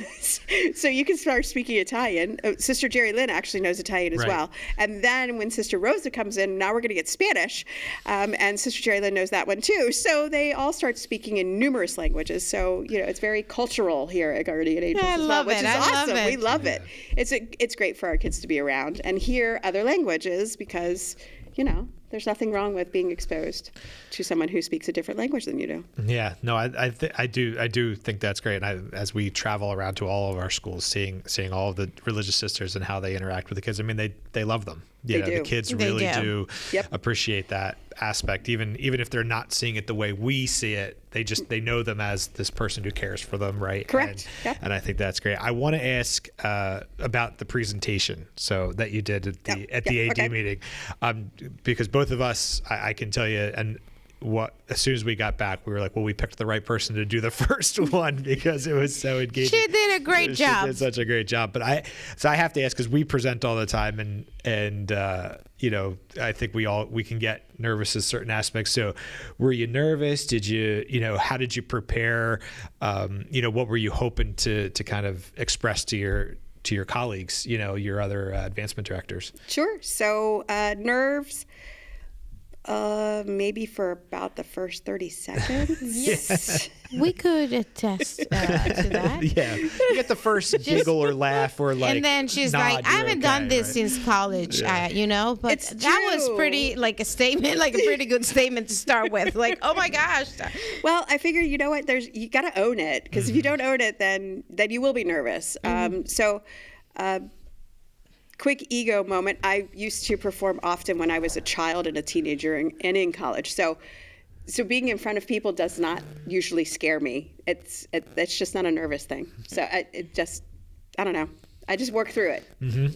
so you can start speaking Italian. Sister Jerry Lynn actually knows Italian as Right. well. And then when Sister Rosa comes in, now we're going to get Spanish, and Sister Jerry Lynn knows that one too. So they all start speaking in numerous languages. So it's very cultural here at Guardian Angels as well, which is awesome. We love it. It's great for our kids to be around and hear other languages because there's nothing wrong with being exposed to someone who speaks a different language than you do. Yeah, no, I do think that's great. And as we travel around to all of our schools, seeing all of the religious sisters and how they interact with the kids, I mean, they love them. They do. The kids really do Yep. appreciate that aspect, even if they're not seeing it the way we see it. They know them as this person who cares for them, right? Correct. And I think that's great. I want to ask about the presentation that you did at the AD meeting, because both of us, I can tell you, and as soon as we got back, we were like, well, we picked the right person to do the first one because it was so engaging. She did a great job. She did such a great job. But I have to ask, because we present all the time, and I think we can get nervous in certain aspects. So were you nervous? Did you, how did you prepare? What were you hoping to kind of express to your colleagues, your other advancement directors? Sure. So nerves. Maybe for about the first 30 seconds. Yes. We could attest to that. Yeah. You get the first giggle or laugh or and then she's like, I haven't done this since college, but It's that was true. pretty, like a statement, like a pretty good statement to start with. Like, oh my gosh. Well, I figure, you know what, you got to own it, because if you don't own it, then you will be nervous. Quick ego moment. I used to perform often when I was a child and a teenager and in college. So being in front of people does not usually scare me. It's just not a nervous thing. So I don't know. I just work through it.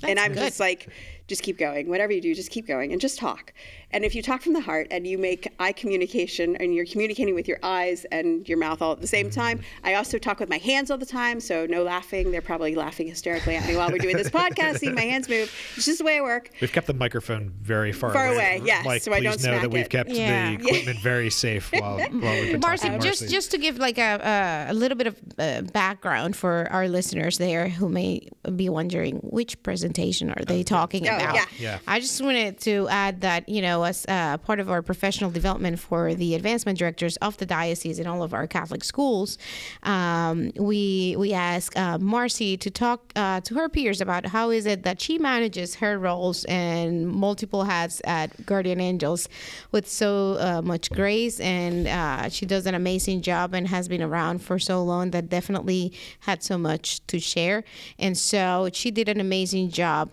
And I'm just like, just keep going. Whatever you do, just keep going and just talk. And if you talk from the heart and you make eye communication and you're communicating with your eyes and your mouth all at the same time. I also talk with my hands all the time, so no laughing. They're probably laughing hysterically at me while we're doing this podcast, seeing my hands move. It's just the way I work. We've kept the microphone very far away. Yes, Mike, so I don't please know smack that we've it. kept the equipment very safe while we've been Marcie, talking. just to give like a little bit of background for our listeners there who may be wondering which presentation are they talking about. Yeah. I just wanted to add that, as part of our professional development for the advancement directors of the diocese in all of our Catholic schools, we ask Marcie to talk to her peers about how is it that she manages her roles and multiple hats at Guardian Angels with so much grace, and she does an amazing job and has been around for so long that definitely had so much to share. And so she did an amazing job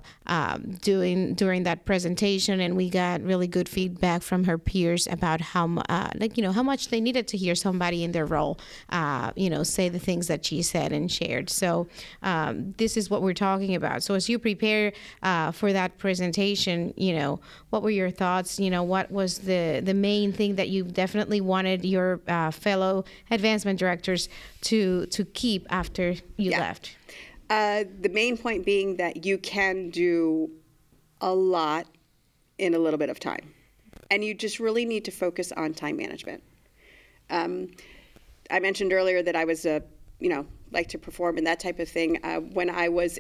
during that presentation, and we got really good feedback from her peers about how much they needed to hear somebody in their role say the things that she said and shared. So this is what we're talking about. So as you prepare for that presentation, what were your thoughts? What was the main thing that you definitely wanted your fellow advancement directors to keep after you left? The main point being that you can do a lot in a little bit of time. And you just really need to focus on time management. I mentioned earlier that I was like to perform and that type of thing. When I was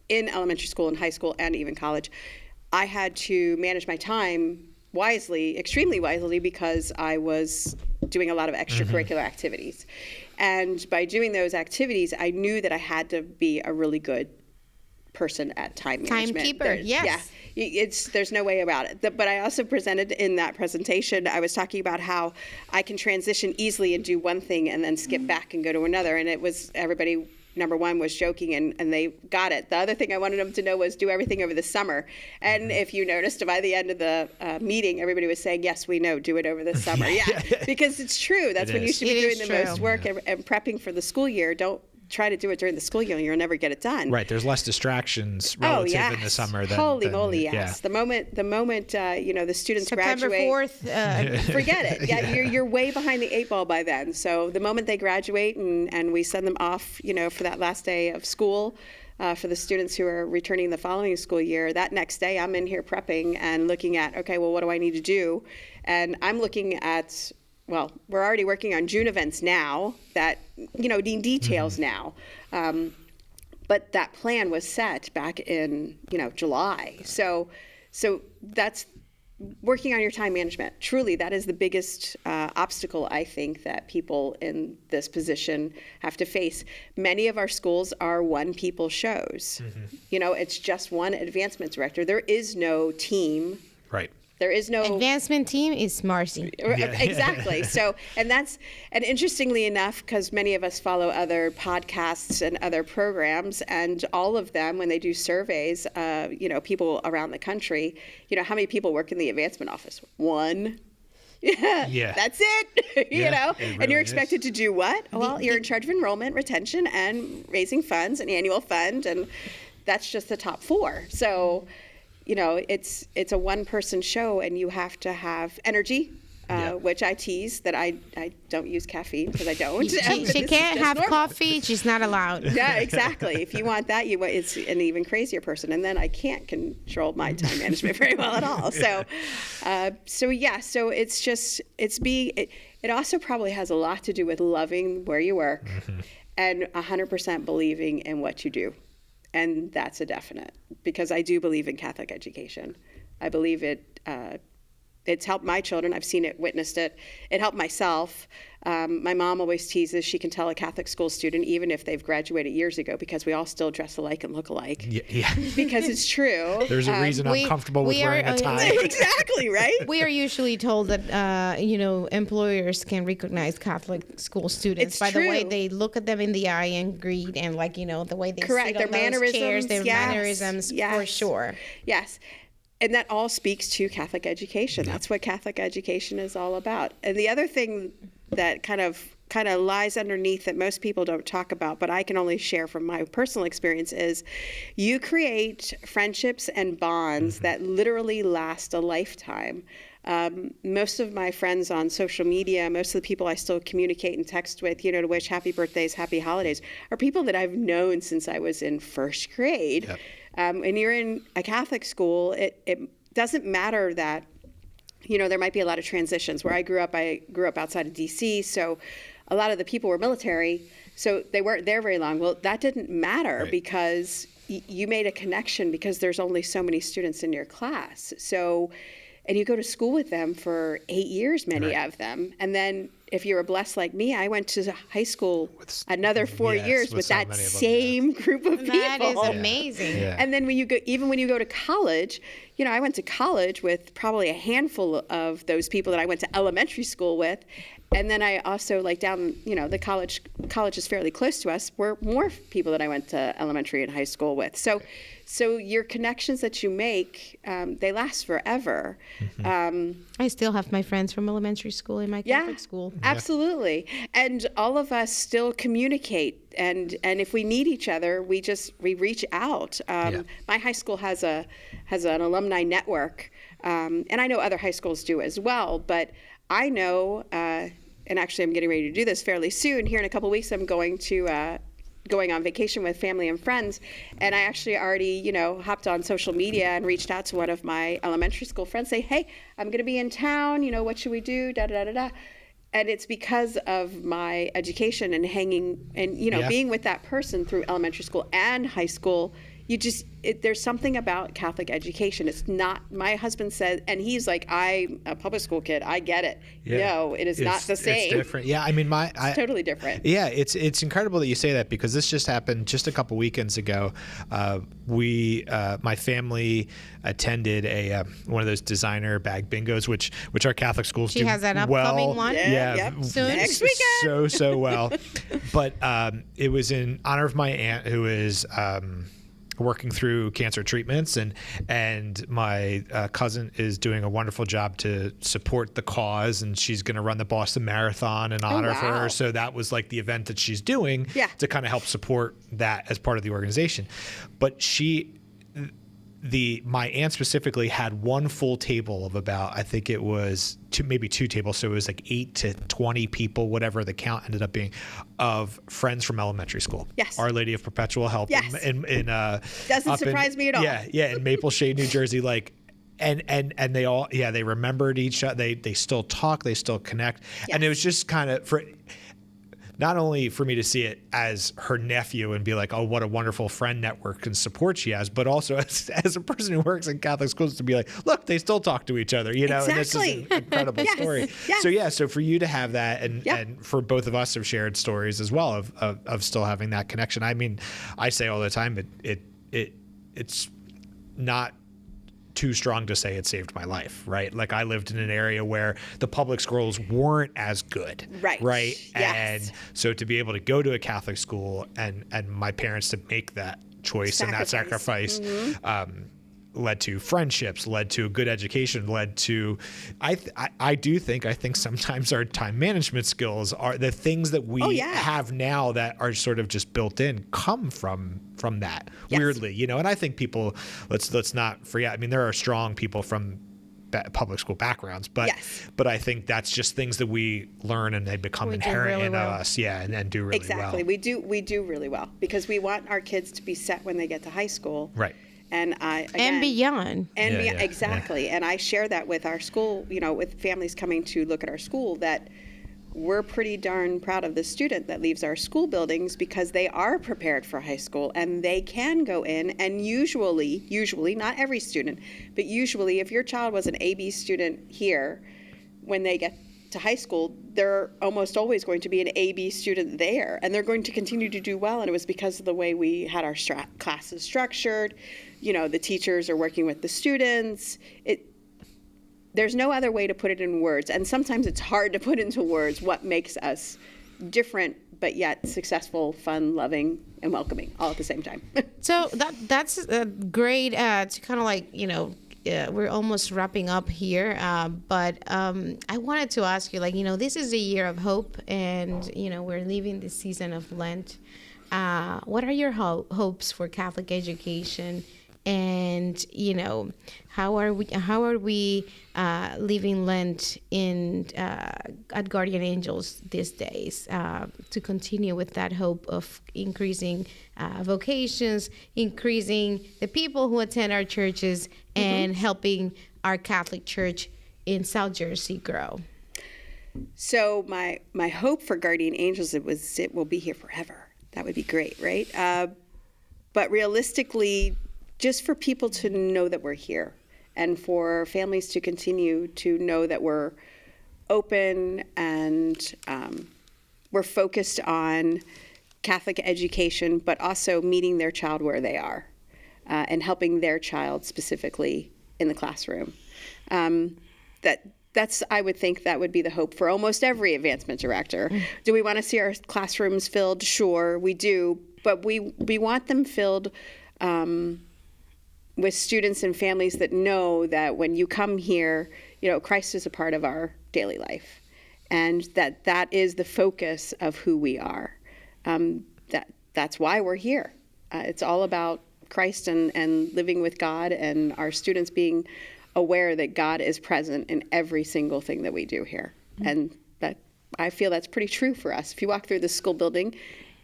in elementary school and high school and even college, I had to manage my time wisely, extremely wisely, because I was doing a lot of extracurricular activities. And by doing those activities, I knew that I had to be a really good person at time management. Timekeeper, yes. Yeah, there's no way about it. But I also presented in that presentation, I was talking about how I can transition easily and do one thing and then skip back and go to another. And it was, everybody, number one, was joking and they got it. The other thing I wanted them to know was do everything over the summer. And if you noticed, by the end of the meeting, everybody was saying, yes, we know, do it over the summer. Yeah, because it's true. That's when you should be doing the most work and prepping for the school year. Don't try to do it during the school year, you'll never get it done. Right. There's less distractions relative in the summer. Holy moly, yes. The moment the students September graduate. September 4th. Forget it. Yeah, you're way behind the 8 ball by then. So the moment they graduate and we send them off, for that last day of school, for the students who are returning the following school year, that next day I'm in here prepping and looking at, okay, well, what do I need to do? And I'm looking at, well, we're already working on June events now that, need details now. But that plan was set back in, July. So that's working on your time management. Truly, that is the biggest obstacle, I think, that people in this position have to face. Many of our schools are one-people shows. It's just one advancement director. There is no team. Right. There is no advancement team is Marcie. Exactly. So, and interestingly enough, because many of us follow other podcasts and other programs, and all of them, when they do surveys, people around the country, how many people work in the advancement office? One. Yeah. That's it. It and you're expected to do what? Well, you're in charge of enrollment, retention, and raising funds, an annual fund, and that's just the top 4. So, it's a one-person show, and you have to have energy, which I tease that I don't use caffeine because I don't. She can't have coffee. She's not allowed. Yeah, exactly. If you want that, it's an even crazier person, and then I can't control my time management very well at all. So it's just it also probably has a lot to do with loving where you work and 100% believing in what you do. And that's a definite, because I do believe in Catholic education. I believe it's helped my children. I've seen it, witnessed it. It helped myself. My mom always teases she can tell a Catholic school student, even if they've graduated years ago, because we all still dress alike and look alike. Yeah. Because it's true. There's a reason I'm comfortable with wearing a tie. Exactly, right? We are usually told that, employers can recognize Catholic school students by the way they look at them in the eye and greet, and the way they Correct. sit on Their those chairs, their yes. mannerisms, yes. for sure. Yes. And that all speaks to Catholic education. That's what Catholic education is all about. And the other thing that kind of lies underneath that most people don't talk about, but I can only share from my personal experience, is you create friendships and bonds that literally last a lifetime. Most of my friends on social media, most of the people I still communicate and text with, to wish happy birthdays, happy holidays, are people that I've known since I was in first grade. Yep. And you're in a Catholic school, it doesn't matter that, there might be a lot of transitions. Where I grew up outside of D.C., so a lot of the people were military, so they weren't there very long. Well, that didn't matter because you made a connection because there's only so many students in your class. So, and you go to school with them for 8 years, many of them. And then if you were blessed like me, I went to high school another 4 years with that same group of people. That is amazing. Yeah. And then when you go to college, I went to college with probably a handful of those people that I went to elementary school with. And then I also, down, the college is fairly close to us, were more people that I went to elementary and high school with. So your connections that you make, they last forever. I still have my friends from elementary school in my Catholic school. Absolutely. And all of us still communicate. And if we need each other, we reach out. My high school has an alumni network. And I know other high schools do as well. But I know, and actually I'm getting ready to do this fairly soon. Here in a couple of weeks, I'm going on vacation with family and friends, and I actually already, hopped on social media and reached out to one of my elementary school friends, say, hey, I'm going to be in town, what should we do, da-da-da-da-da. And it's because of my education and hanging and, being with that person through elementary school and high school. There's something about Catholic education. It's not, my husband said, and he's like, I'm a public school kid. I get it. Yeah. No, it's not the same. It's different. Yeah, I mean, it's totally different. Yeah, it's incredible that you say that, because this just happened just a couple weekends ago. My family attended one of those designer bag bingos, which our Catholic schools do well. She has an upcoming one. Soon. Next weekend. So well. But it was in honor of my aunt, who is working through cancer treatments, and my cousin is doing a wonderful job to support the cause, and she's going to run the Boston Marathon in honor of her. So that was like the event that she's doing to kind of help support that as part of the organization. But my aunt specifically had one full table of about, I think it was maybe two tables. So it was like 8 to 20 people, whatever the count ended up being, of friends from elementary school. Yes. Our Lady of Perpetual Help. Yes. Doesn't surprise me at all. Yeah. In Maple Shade, New Jersey, and they all, they remembered each other. They still talk, they still connect. Yes. And it was just kind of not only for me to see it as her nephew and be like, oh, what a wonderful friend network and support she has, but also as a person who works in Catholic schools to be like, look, they still talk to each other, Exactly. And this is an incredible story. Yes. So for you to have that and for both of us to have shared stories as well of still having that connection. I mean, I say all the time, it's not too strong to say it saved my life, right? Like I lived in an area where the public schools weren't as good, right? Yes. And so to be able to go to a Catholic school and my parents to make that choice and that sacrifice led to friendships, led to a good education, led to I think sometimes our time management skills are the things that we have now that are sort of just built in come from that weirdly, and I think people let's not forget. I mean, there are strong people from public school backgrounds, but I think that's just things that we learn and they become inherent in us, and do really well. Exactly, we do really well because we want our kids to be set when they get to high school, right? And beyond. Exactly. And I share that with our school, with families coming to look at our school, that we're pretty darn proud of the student that leaves our school buildings because they are prepared for high school and they can go in and usually, not every student, but usually if your child was an AB student here, when they get to high school, they're almost always going to be an AB student there, and they're going to continue to do well. And it was because of the way we had our classes structured. The teachers are working with the students. There's no other way to put it in words, and sometimes it's hard to put into words what makes us different, but yet successful, fun, loving, and welcoming all at the same time. So that's great to kind of like, we're almost wrapping up here, but I wanted to ask you, this is a year of hope, and, we're leaving the season of Lent. What are your hopes for Catholic education? And, how are we leaving Lent at Guardian Angels these days to continue with that hope of increasing vocations, increasing the people who attend our churches, and helping our Catholic Church in South Jersey grow? So my hope for Guardian Angels, it will be here forever. That would be great, right? But realistically, just for people to know that we're here, and for families to continue to know that we're open and we're focused on Catholic education, but also meeting their child where they are and helping their child specifically in the classroom. That's I would think that would be the hope for almost every advancement director. Do we want to see our classrooms filled? Sure, we do, but we want them filled with students and families that know that when you come here, Christ is a part of our daily life, and that is the focus of who we are. That's why we're here. It's all about Christ and living with God, and our students being aware that God is present in every single thing that we do here. And that I feel that's pretty true for us. If you walk through the school building,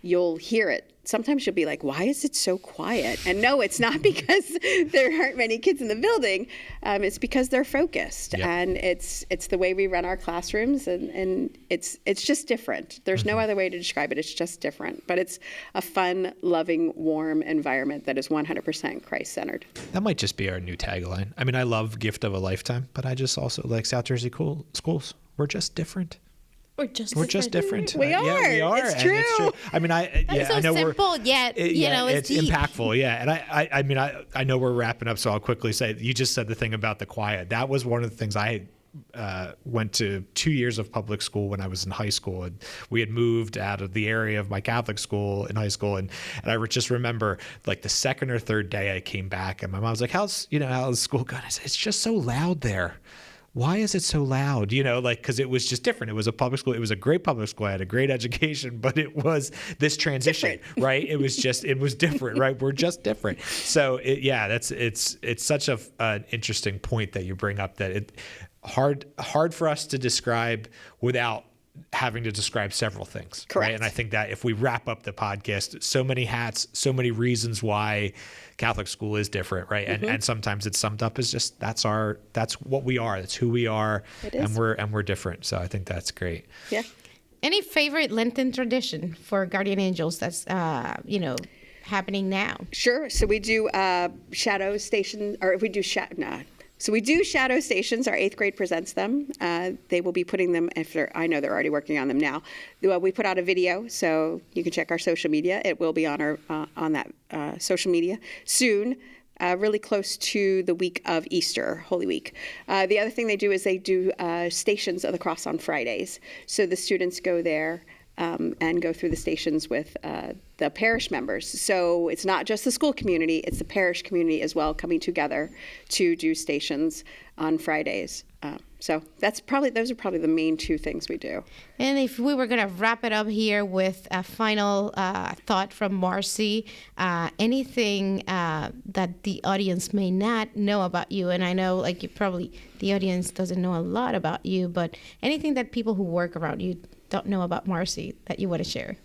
you'll hear it. Sometimes you'll be like, why is it so quiet? And no, it's not because there aren't many kids in the building. It's because they're focused. Yep. And it's the way we run our classrooms, and it's just different. There's no other way to describe it. It's just different. But it's a fun, loving, warm environment that is 100% Christ-centered. That might just be our new tagline. I mean, I love Gift of a Lifetime, but I just also like South Jersey schools. We're just different. We're just different. We are. Yeah, we are. It's true. It's true. I mean, I know simple, yet it's deep. Impactful. Yeah, and I know we're wrapping up, so I'll quickly say you just said the thing about the quiet. That was one of the things I went to 2 years of public school when I was in high school, and we had moved out of the area of my Catholic school in high school, and I just remember like the second or third day I came back, and my mom was like, how's school going? I said, it's just so loud there. Why is it so loud? Because it was just different. It was a public school. It was a great public school. I had a great education, but it was this transition, right? It was different, right? We're just different. So it's such an interesting point that you bring up, that hard for us to describe without having to describe several things. Correct. Right? And I think that if we wrap up the podcast, so many hats, so many reasons why Catholic school is different, right? And sometimes it's summed up as just that's what we are, that's who we are, and we're different. So I think that's great. Yeah. Any favorite Lenten tradition for Guardian Angels that's happening now? Sure. So we do shadow station, or if we do So we do shadow stations. Our 8th grade presents them. They will be putting them, I know they're already working on them now. We put out a video, so you can check our social media. It will be on our on that social media soon, really close to the week of Easter, Holy Week. The other thing they do is they do stations of the cross on Fridays. So the students go there and go through the stations with the parish members. So it's not just the school community, it's the parish community as well, coming together to do stations on Fridays. So those are probably the main two things we do. And if we were going to wrap it up here with a final thought from Marcie, anything that the audience may not know about you, and I know the audience doesn't know a lot about you, but anything that people who work around you don't know about Marcie that you want to share?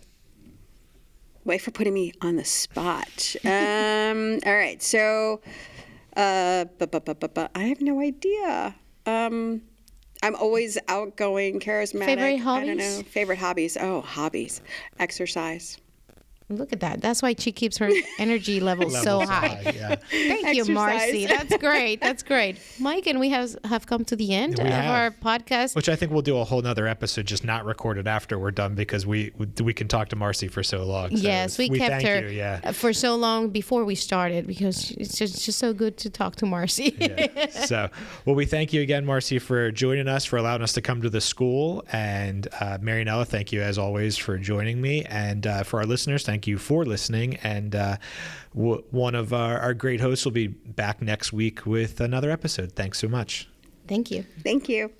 Wait for putting me on the spot. All right, so I have no idea. I'm always outgoing, charismatic. Favorite hobbies? I don't know. Favorite hobbies. Oh, hobbies. Exercise. Look at that. That's why she keeps her energy levels so high. Yeah. Thank you, Marcie. That's great. That's great. Mike, and we have come to the end of our podcast. Which I think we'll do a whole nother episode, just not recorded after we're done, because we can talk to Marcie for so long. So yes, we kept her for so long before we started, because it's just so good to talk to Marcie. Yeah. So, we thank you again, Marcie, for joining us, for allowing us to come to the school. And Marianela, thank you as always for joining me. And for our listeners, thank you for listening, and one of our great hosts will be back next week with another episode. Thanks so much. Thank you. Thank you.